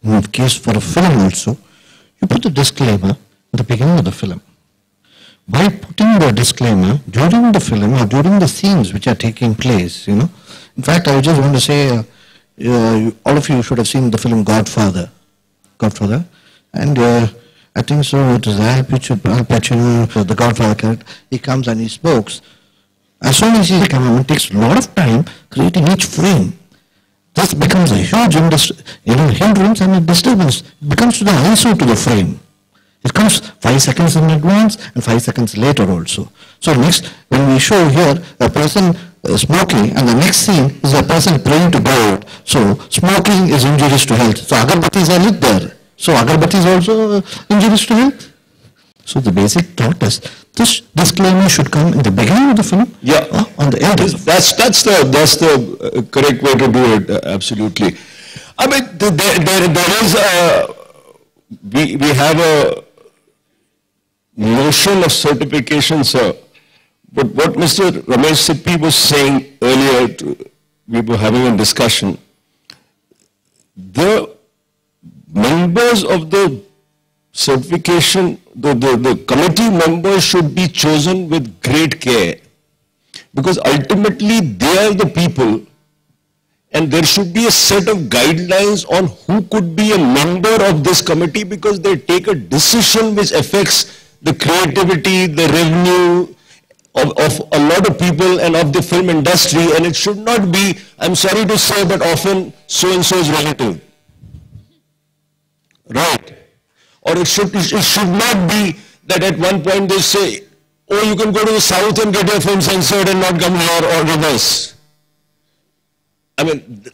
in the case for a film also, you put the disclaimer at the beginning of the film. By putting the disclaimer during the film or during the scenes which are taking place, you know. In fact, I just want to say, all of you should have seen the film Godfather. And I think so, it is Al Pacino, the Godfather character, he comes and he smokes. As soon as he comes, it takes a lot of time creating each frame. This becomes a huge hindrance and a disturbance. It becomes to the ISO to the frame. It comes 5 seconds in advance and 5 seconds later also. So next, when we show here a person smoking, and the next scene is a person praying to God. So smoking is injurious to health. So agarbattis are lit there. So agarbatti is also injurious to health. So the basic thought is this disclaimer should come in the beginning of the film. Yeah, on the end. That's the correct way to do it. Absolutely. I mean, there is we have a notion of certification, sir. But what Mr. Ramesh Sippy was saying earlier, we were having a discussion. The members of the certification, the committee members should be chosen with great care, because ultimately they are the people, and there should be a set of guidelines on who could be a member of this committee, because they take a decision which affects the creativity, the revenue of a lot of people and of the film industry, and it should not be, I'm sorry to say, but often so-and-so's relative. Right? Or it should not be that at one point they say, oh, you can go to the south and get your film censored and not come here, or reverse. I mean,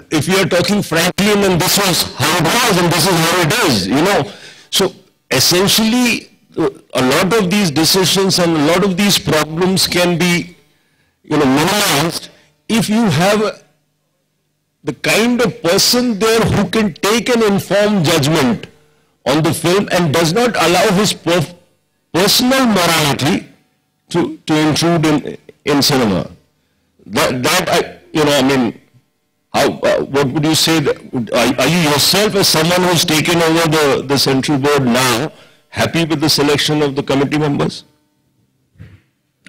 if you are talking frankly, then this was how it was and this is how it is, you know. So essentially, a lot of these decisions and a lot of these problems can be, minimized if you have the kind of person there who can take an informed judgment on the film and does not allow his personal morality to intrude in cinema. What would you say? Are you yourself, as someone who's taken over the central board now, happy with the selection of the committee members?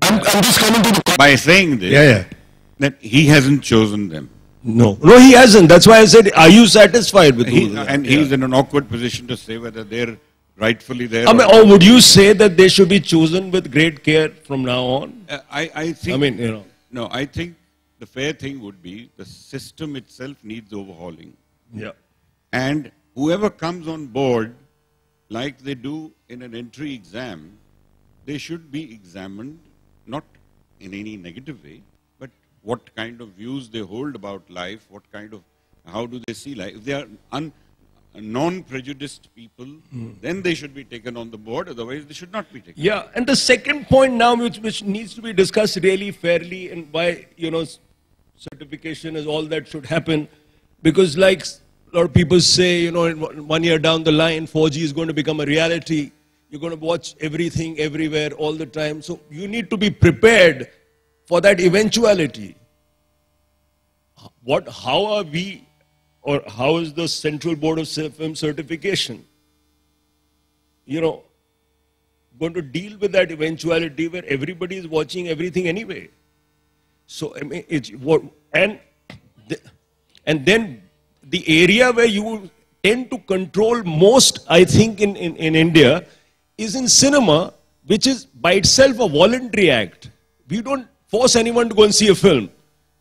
I'm just coming to the... By saying this, that he hasn't chosen them. No, he hasn't. That's why I said, are you satisfied with he's in an awkward position to say whether they're rightfully there. Or would you say that they should be chosen with great care from now on? I think... No, I think the fair thing would be the system itself needs overhauling. Yeah. And whoever comes on board, like they do in an entry exam, they should be examined, not in any negative way, but what kind of views they hold about life, how do they see life. If they are non-prejudiced people, then they should be taken on the board, otherwise they should not be taken. Yeah, and the second point now which needs to be discussed really fairly, and why, certification is all that should happen, because like a lot of people say, 1 year down the line, 4G is going to become a reality. You're going to watch everything, everywhere, all the time. So you need to be prepared for that eventuality. How are we, or how is the Central Board of Film Certification, going to deal with that eventuality where everybody is watching everything anyway? So, I mean, and then the area where you tend to control most, I think, in India, is in cinema, which is by itself a voluntary act. We don't force anyone to go and see a film.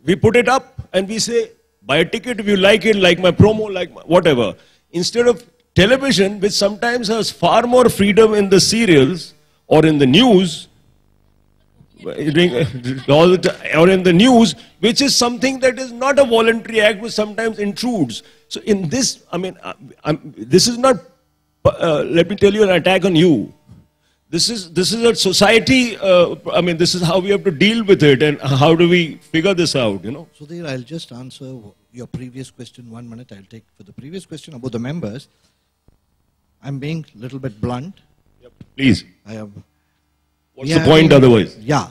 We put it up and we say, buy a ticket if you like it, like my promo, like whatever. Instead of television, which sometimes has far more freedom in the serials or in the news, or in the news, which is something that is not a voluntary act, which sometimes intrudes. So in this, this is not, let me tell you, an attack on you. This is a society, this is how we have to deal with it, and how do we figure this out, Sudhir, I'll just answer your previous question 1 minute. I'll take for the previous question about the members. I'm being a little bit blunt. Yep. Please. What's the point otherwise? Yeah.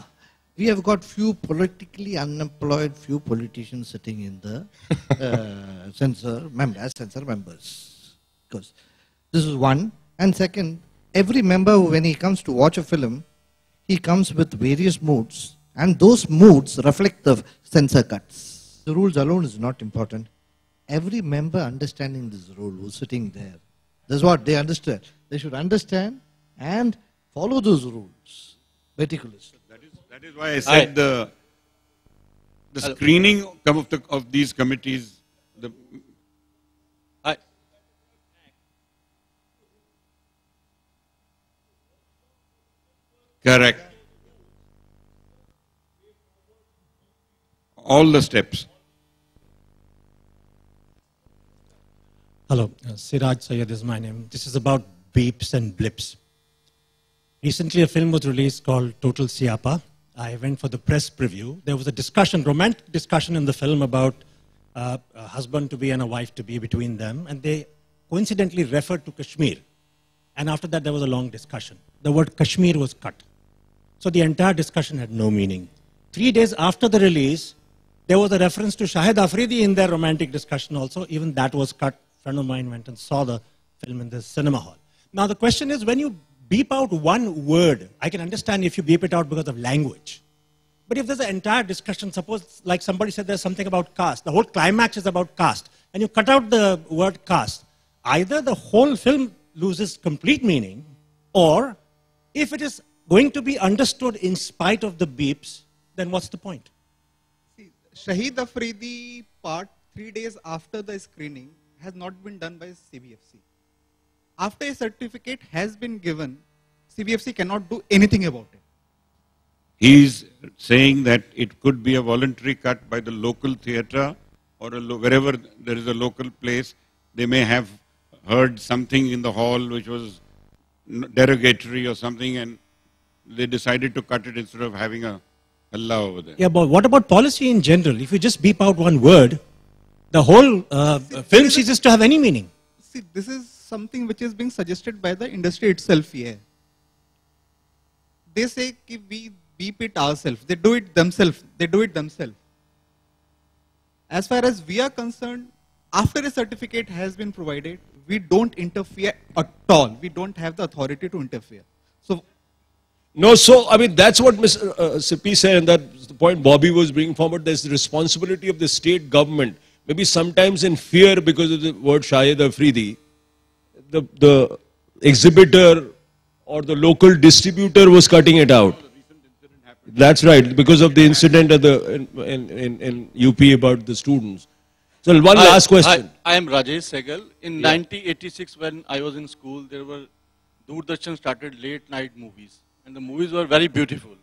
We have got few politically unemployed, few politicians sitting in the censor members. Oscars. This is one. And second, every member, when he comes to watch a film, he comes with various moods. And those moods reflect the censor cuts. The rules alone is not important. Every member understanding this rule who's sitting there, that's what they understand. They should understand and follow those rules meticulously. That is why I said the screening of these committees. Correct. All the steps. Hello, Siraj Syed is my name. This is about beeps and blips. Recently, a film was released called Total Siapa. I went for the press preview. There was a discussion, romantic discussion in the film about a husband to be and a wife to be between them, and they coincidentally referred to Kashmir. And after that, there was a long discussion. The word Kashmir was cut. So the entire discussion had no meaning. 3 days after the release, there was a reference to Shahid Afridi in their romantic discussion also. Even that was cut. A friend of mine went and saw the film in the cinema hall. Now the question is, when you beep out one word, I can understand if you beep it out because of language. But if there's an entire discussion, suppose like somebody said there's something about caste, the whole climax is about caste, and you cut out the word caste, either the whole film loses complete meaning, or if it is going to be understood in spite of the beeps, then what's the point? See, Shahid Afridi part 3 days after the screening has not been done by CBFC. After a certificate has been given, CBFC cannot do anything about it. He's saying that it could be a voluntary cut by the local theatre or wherever there is a local place. They may have heard something in the hall which was derogatory or something, and they decided to cut it instead of having a Allah over there. Yeah, but what about policy in general? If you just beep out one word, the whole film ceases to have any meaning. See, this is something which is being suggested by the industry itself here. They say कि we beep it ourselves. They do it themselves. As far as we are concerned, after a certificate has been provided, we don't interfere at all. We don't have the authority to interfere. So, no, so, I mean, that's what Mr. Sippy said, and that's the point Bobby was bringing forward. There's the responsibility of the state government. Maybe sometimes in fear because of the word Shahid Afridi, the exhibitor or the local distributor was cutting it out. That's right, because of the incident at in UP about the students. So one last question. I am Rajesh Segal. In 1986, when I was in school, there were Doordarshan started late night movies, and the movies were very beautiful.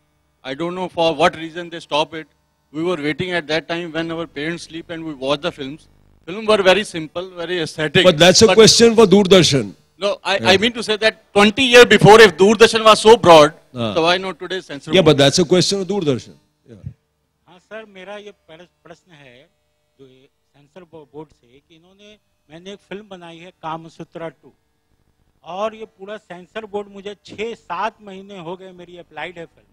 I don't know for what reason they stopped it. We were waiting at that time when our parents sleep and we watch the films. Films were very simple, very aesthetic. But that's a question for Doordarshan. No, I mean to say that 20 years before, if Doordarshan was so broad, so why not today's censor? Yeah, but that's a question of Doordarshan. Yeah. हाँ sir, मेरा ये प्रश्न है जो sensor board से कि मैंने एक फिल्म बनाई है कामसूत्रा 2, और ये पूरा सेंसर बोर्ड मुझे 6-7 महीने हो गए, मेरी अप्लाइड है फिल्म,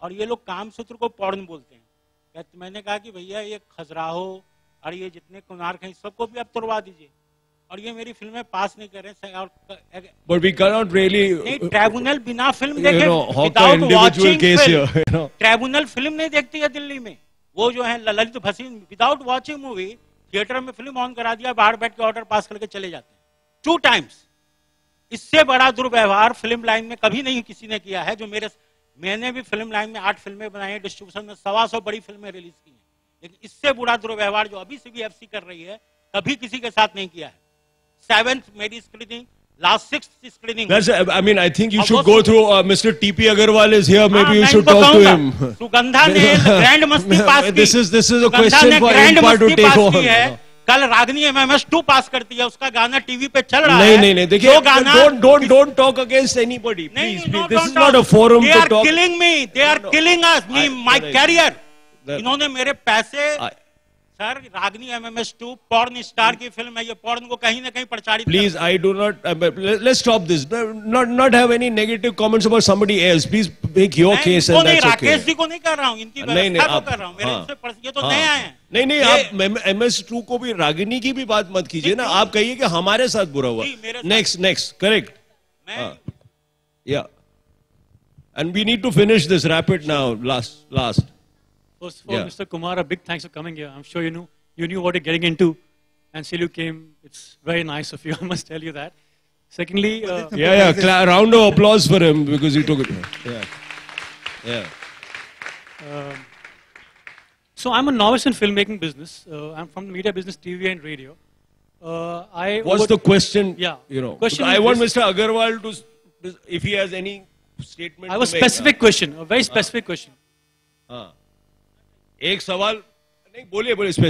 और ये लोग कामसूत्र को पॉर्न बोलते हैं। मैंने कहा कि भैया ये खजुराहो और ये जितने कोणार्क हैं सबको भी अब तोड़वा दीजिए, और ये मेरी फिल्में पास नहीं कर रहे हैं। But we cannot really, tribunal बिना फिल्म देखे, without watching film, tribunal film नहीं देखती है दिल्ली में। वो जो है Lalit Bhasin, without watching movie theatre में फिल्म ऑन करा दिया, बाहर बैठ के ऑर्डर पास करके चले जाते हैं 2 times। इससे बड़ा दुर्व्यवहार फिल्म लाइन में कभी नहीं किसी ने किया है। जो मैंने भी फिल्म लाइन में 8 फिल्में बनाई हैं, डिस्ट्रीब्यूशन में 125 बड़ी फिल्में रिलीज की हैं, लेकिन इससे बुरा दुर्व्यवहार जो अभी CBFC कर रही है कभी किसी के साथ नहीं किया है। 7th मेरी screening, last 6th screening. I mean, I think you should go through. Mr. TP Agarwal is here. Maybe you should talk to him. Sugandha ने ग्रैंड मस्ती पास की। This is a question for Empire to take on. कल रागनी MMS 2 पास करती है, उसका गाना TV पे चल रहा है। नहीं, देखिए, don't talk against anybody, please. This is not a forum to talk. They are killing me. They are killing us. My career. इन्होंने मेरे पैसे सर रागनी MMS2 पॉर्न स्टार की फिल्म है, ये पॉर्न को कहीं ना कहीं प्रचारित Please, I do not. Let's stop this. Not have any negative comments about somebody else. Please make your case and that's okay. Rakesh ji को नहीं कर रहा हूँ, इनकी व्यवस्था को कर रहा हूँ। मेरे ये तो नए आए हैं। नहीं आप MS2 को भी रागिनी की भी बात मत कीजिए ना, आप कहिए कि हमारे साथ बुरा हुआ। Next, correct. Yeah. And we need to finish this. Wrap it now. Last. First of all, Mr. Kumar, a big thanks for coming here. I'm sure you knew what you're getting into, and still you came. It's very nice of you. I must tell you that. Secondly, round of applause for him because he took it. Yeah. So I'm a novice in filmmaking business. I'm from the media business, TV and radio. What's the question? Yeah. Question I want Mr. Agarwal to, if he has any statement. I have a specific question, a very specific question. एक सवाल नहीं बोलिए